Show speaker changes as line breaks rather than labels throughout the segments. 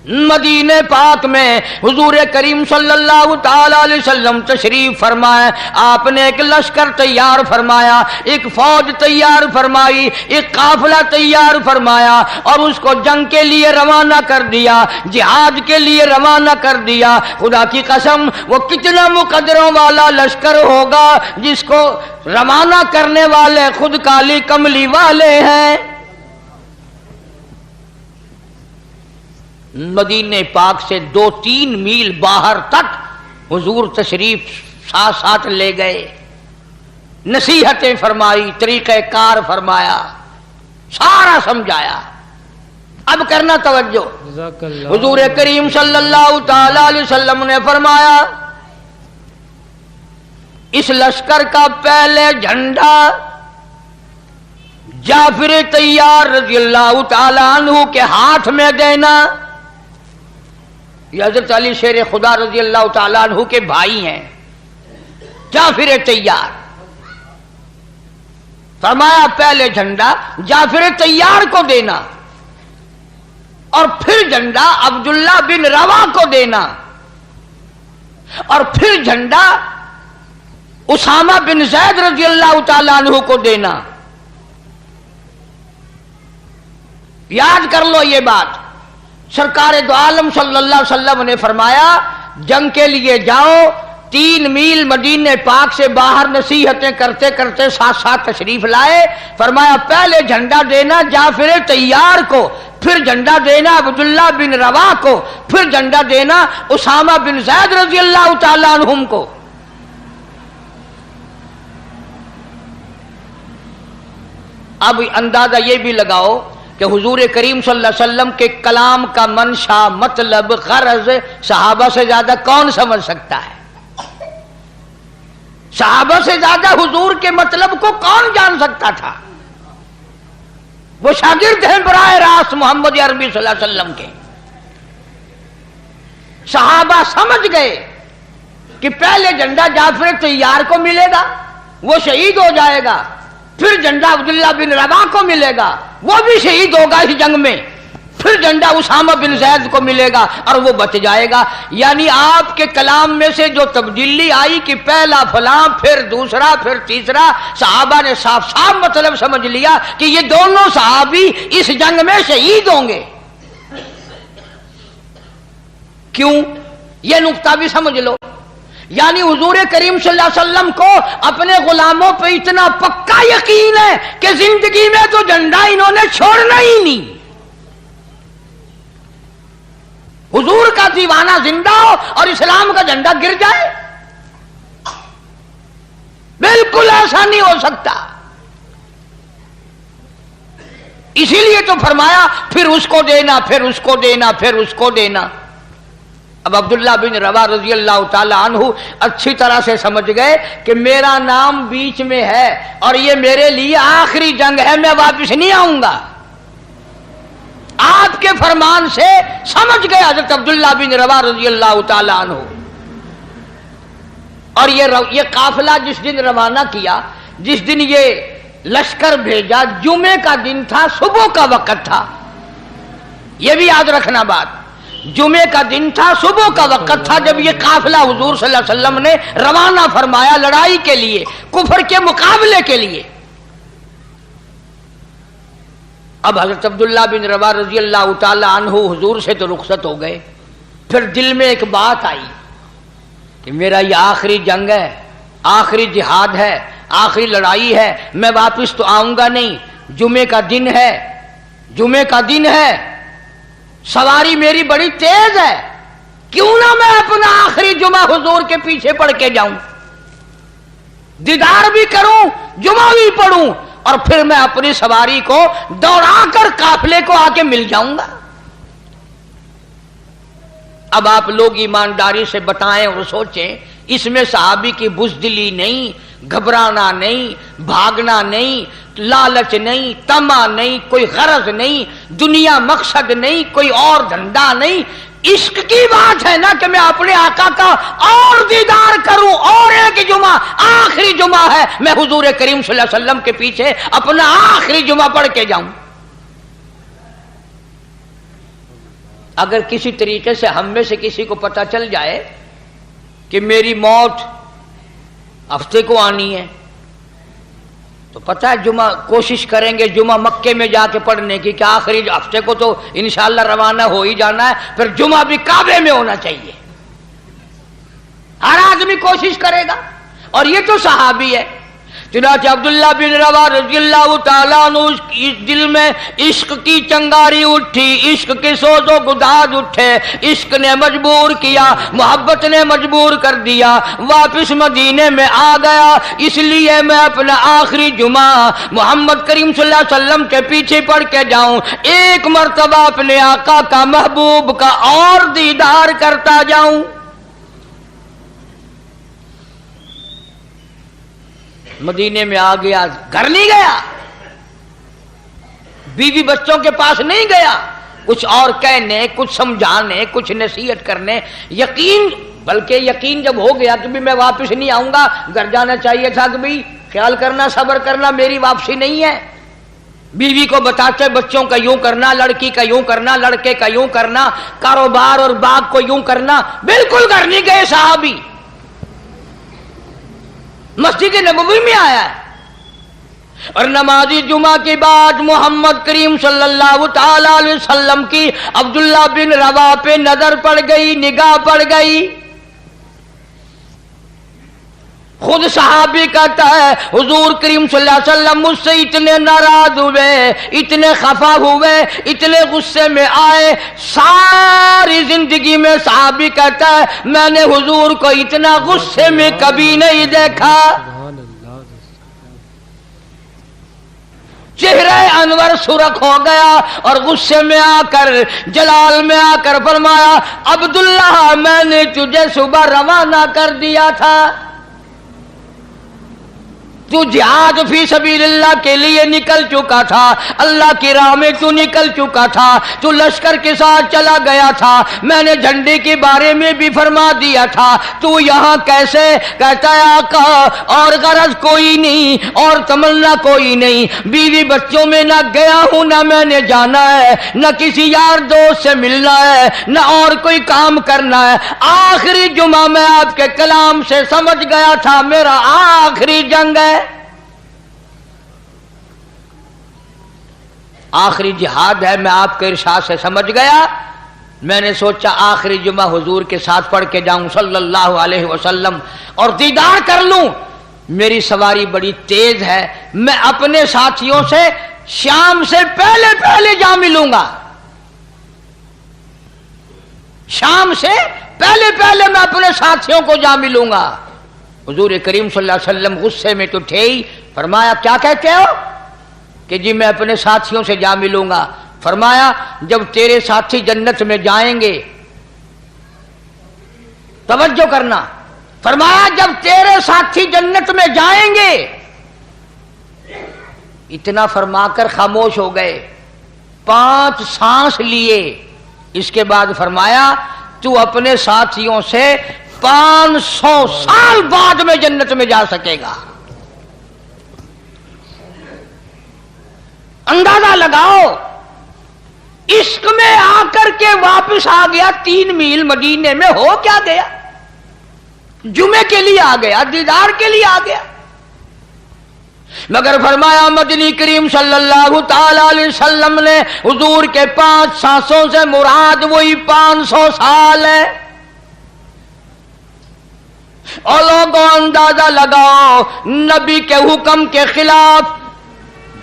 مدینے پاک میں حضور کریم صلی اللہ تعالی علیہ وسلم تشریف فرمائے، آپ نے ایک لشکر تیار فرمایا، ایک فوج تیار فرمائی، ایک قافلہ تیار فرمایا اور اس کو جنگ کے لیے روانہ کر دیا، جہاد کے لیے روانہ کر دیا۔ خدا کی قسم وہ کتنا مقدروں والا لشکر ہوگا جس کو روانہ کرنے والے خود کالی کملی والے ہیں۔ مدینے پاک سے 2-3 میل باہر تک حضور تشریف ساتھ لے گئے، نصیحتیں فرمائی، طریقہ کار فرمایا، سارا سمجھایا۔ اب کرنا توجہ، حضور کریم صلی اللہ تعالی علیہ وسلم نے فرمایا اس لشکر کا پہلے جھنڈا جعفر طیار رضی اللہ تعالی عنہ کے ہاتھ میں دینا۔ یہ حضرت علی شیر خدا رضی اللہ تعالیٰ عنہ کے بھائی ہیں، جعفر طیار۔ فرمایا پہلے جھنڈا جعفر طیار کو دینا اور پھر جھنڈا عبداللہ بن روا کو دینا اور پھر جھنڈا اسامہ بن زید رضی اللہ تعالیٰ عنہ کو دینا۔ یاد کر لو یہ بات، سرکار دو عالم صلی اللہ علیہ وسلم نے فرمایا جنگ کے لیے جاؤ، 3 میل مدینے پاک سے باہر نصیحتیں کرتے کرتے ساتھ تشریف لائے۔ فرمایا پہلے جھنڈا دینا جعفر طیار کو، پھر جھنڈا دینا عبداللہ بن روا کو، پھر جھنڈا دینا اسامہ بن زید رضی اللہ تعالیٰ عنہم کو۔ اب اندازہ یہ بھی لگاؤ کہ حضور کریم صلی اللہ علیہ وسلم کے کلام کا منشا، مطلب، غرض صحابہ سے زیادہ کون سمجھ سکتا ہے؟ صحابہ سے زیادہ حضور کے مطلب کو کون جان سکتا تھا؟ وہ شاگرد ہیں براہ راست محمد عربی صلی اللہ علیہ وسلم کے۔ صحابہ سمجھ گئے کہ پہلے جھنڈا جعفر طیار کو ملے گا، وہ شہید ہو جائے گا، پھر جھنڈا عبداللہ بن روا کو ملے گا، وہ بھی شہید ہوگا اس جنگ میں، پھر جھنڈا اسامہ بن زید کو ملے گا اور وہ بچ جائے گا۔ یعنی آپ کے کلام میں سے جو تبدیلی آئی کہ پہلا فلاں، پھر دوسرا، پھر تیسرا، صحابہ نے صاف صاف مطلب سمجھ لیا کہ یہ دونوں صحابی اس جنگ میں شہید ہوں گے۔ کیوں؟ یہ نقطہ بھی سمجھ لو۔ یعنی حضور کریم صلی اللہ علیہ وسلم کو اپنے غلاموں پہ اتنا پکا یقین ہے کہ زندگی میں تو جھنڈا انہوں نے چھوڑنا ہی نہیں۔ حضور کا دیوانہ زندہ ہو اور اسلام کا جھنڈا گر جائے، بالکل ایسا نہیں ہو سکتا۔ اسی لیے تو فرمایا پھر اس کو دینا، پھر اس کو دینا، پھر اس کو دینا۔ اب عبداللہ بن روا رضی اللہ تعالی عنہ اچھی طرح سے سمجھ گئے کہ میرا نام بیچ میں ہے اور یہ میرے لیے آخری جنگ ہے، میں واپس نہیں آؤں گا۔ آپ کے فرمان سے سمجھ گئے حضرت عبداللہ بن روا رضی اللہ تعالی عنہ۔ اور یہ قافلہ جس دن روانہ کیا، جس دن یہ لشکر بھیجا، جمعے کا دن تھا، صبح کا وقت تھا۔ یہ بھی یاد رکھنا بات، جمعے کا دن تھا، صبح کا وقت تھا جب یہ قافلہ حضور صلی اللہ علیہ وسلم نے روانہ فرمایا لڑائی کے لیے، کفر کے مقابلے کے لیے۔ اب حضرت عبداللہ بن روا رضی اللہ تعالی عنہ حضور سے تو رخصت ہو گئے، پھر دل میں ایک بات آئی کہ میرا یہ آخری جنگ ہے، آخری جہاد ہے، آخری لڑائی ہے، میں واپس تو آؤں گا نہیں، جمعے کا دن ہے، جمعے کا دن ہے، سواری میری بڑی تیز ہے، کیوں نہ میں اپنا آخری جمعہ حضور کے پیچھے پڑھ کے جاؤں، دیدار بھی کروں، جمعہ بھی پڑھوں، اور پھر میں اپنی سواری کو دوڑا کر قافلے کو آ کے مل جاؤں گا۔ اب آپ لوگ ایمانداری سے بتائیں اور سوچیں، اس میں صحابی کی بزدلی نہیں، گھبرانا نہیں، بھاگنا نہیں، لالچ نہیں، طمع نہیں، کوئی غرض نہیں، دنیا مقصد نہیں، کوئی اور دھندا نہیں، عشق کی بات ہے نا کہ میں اپنے آقا کا اور دیدار کروں، اور ایک جمعہ آخری جمعہ ہے، میں حضور کریم صلی اللہ علیہ وسلم کے پیچھے اپنا آخری جمعہ پڑھ کے جاؤں۔ اگر کسی طریقے سے ہم میں سے کسی کو پتہ چل جائے کہ میری موت ہفتے کو آنی ہے تو پتہ ہے جمعہ کوشش کریں گے جمعہ مکے میں جا کے پڑھنے کی کہ آخری ہفتے کو تو انشاءاللہ روانہ ہو ہی جانا ہے، پھر جمعہ بھی کعبے میں ہونا چاہیے. ہر آدمی کوشش کرے گا. اور یہ تو صحابی ہے. چنانچہ عبداللہ بن رواحہ رضی اللہ تعالیٰ عنہ اس دل میں عشق کی چنگاری اٹھی، عشق کے سوز و گداز اٹھے، عشق نے مجبور کیا، محبت نے مجبور کر دیا، واپس مدینے میں آ گیا. اس لیے میں اپنا آخری جمعہ محمد کریم صلی اللہ علیہ وسلم کے پیچھے پڑھ کے جاؤں، ایک مرتبہ اپنے آقا کا محبوب کا اور دیدار کرتا جاؤں. مدینے میں آ گیا، گھر نہیں گیا، بیوی بچوں کے پاس نہیں گیا، کچھ اور کہنے، کچھ سمجھانے، کچھ نصیحت کرنے. یقین، بلکہ یقین جب ہو گیا کہ بھی میں واپس نہیں آؤں گا، گھر جانا چاہیے تھا کہ بھی خیال کرنا، صبر کرنا، میری واپسی نہیں ہے. بیوی کو بتاتے بچوں کا یوں کرنا، لڑکی کا یوں کرنا، لڑکے کا یوں کرنا، کاروبار اور باغ کو یوں کرنا. بالکل گھر نہیں گئے صحابی، مسجد نبوی میں آیا ہے. اور نماز جمعہ کے بعد محمد کریم صلی اللہ تعالی علیہ وسلم کی عبداللہ بن رواحہ پہ نظر پڑ گئی، نگاہ پڑ گئی. خود صحابی کہتا ہے حضور کریم صلی اللہ علیہ وسلم مجھ سے اتنے ناراض ہوئے، اتنے خفا ہوئے، اتنے غصے میں آئے، ساری زندگی میں صحابی کہتا ہے میں نے حضور کو اتنا غصے میں کبھی نہیں دیکھا. چہرہ انور سرخ ہو گیا اور غصے میں آ کر، جلال میں آ کر فرمایا عبداللہ میں نے تجھے صبح روانہ کر دیا تھا، تو جہاد فی سبیل اللہ کے لیے نکل چکا تھا، اللہ کی راہ میں تو نکل چکا تھا، تو لشکر کے ساتھ چلا گیا تھا، میں نے جھنڈے کے بارے میں بھی فرما دیا تھا، تو یہاں کیسے؟ کہتا ہے آقا اور غرض کوئی نہیں اور تمنا کوئی نہیں، بیوی بچوں میں نہ گیا ہوں، نہ میں نے جانا ہے، نہ کسی یار دوست سے ملنا ہے، نہ اور کوئی کام کرنا ہے. آخری جمعہ میں آپ کے کلام سے سمجھ گیا تھا میرا آخری جنگ ہے، آخری جہاد ہے. میں آپ کے ارشاد سے سمجھ گیا، میں نے سوچا آخری جمعہ حضور کے ساتھ پڑھ کے جاؤں صلی اللہ علیہ وسلم اور دیدار کر لوں. میری سواری بڑی تیز ہے، میں اپنے ساتھیوں سے شام سے پہلے جا ملوں گا، شام سے پہلے میں اپنے ساتھیوں کو جا ملوں گا. حضور کریم صلی اللہ علیہ وسلم غصے میں تو تھے ہی. فرمایا کیا کہتے ہو؟ کہ جی میں اپنے ساتھیوں سے جا ملوں گا. فرمایا جب تیرے ساتھی جنت میں جائیں گے، توجہ کرنا، فرمایا جب تیرے ساتھی جنت میں جائیں گے، اتنا فرما کر خاموش ہو گئے، 5 سانس لیے. اس کے بعد فرمایا تو اپنے ساتھیوں سے 500 سال بعد میں جنت میں جا سکے گا. اندازہ لگاؤ، عشق میں آ کر کے واپس آ گیا، 3 میل مدینے میں ہو کیا گیا، جمعے کے لیے آ گیا، دیدار کے لیے آ گیا. مگر فرمایا مدنی کریم صلی اللہ تعالی علیہ وسلم نے حضور کے 5 سانسوں سے مراد وہی 500 سال ہے. اور لوگوں اندازہ لگاؤ، نبی کے حکم کے خلاف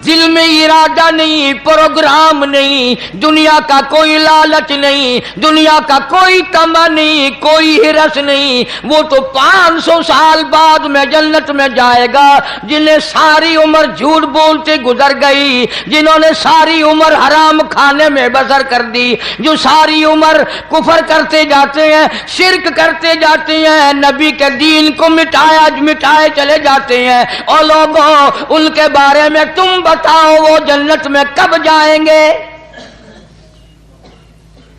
دل میں ارادہ نہیں، پروگرام نہیں، دنیا کا کوئی لالچ نہیں، دنیا کا کوئی طمع نہیں، کوئی ہرس نہیں. وہ تو 500 سال بعد میں جنت میں جائے گا جنہیں ساری عمر جھوٹ بولتے گزر گئی، جنہوں نے ساری عمر حرام کھانے میں بسر کر دی، جو ساری عمر کفر کرتے جاتے ہیں، شرک کرتے جاتے ہیں، نبی کے دین کو مٹائے چلے جاتے ہیں. اور لوگوں ان کے بارے میں تم بتاؤ وہ جنت میں کب جائیں گے؟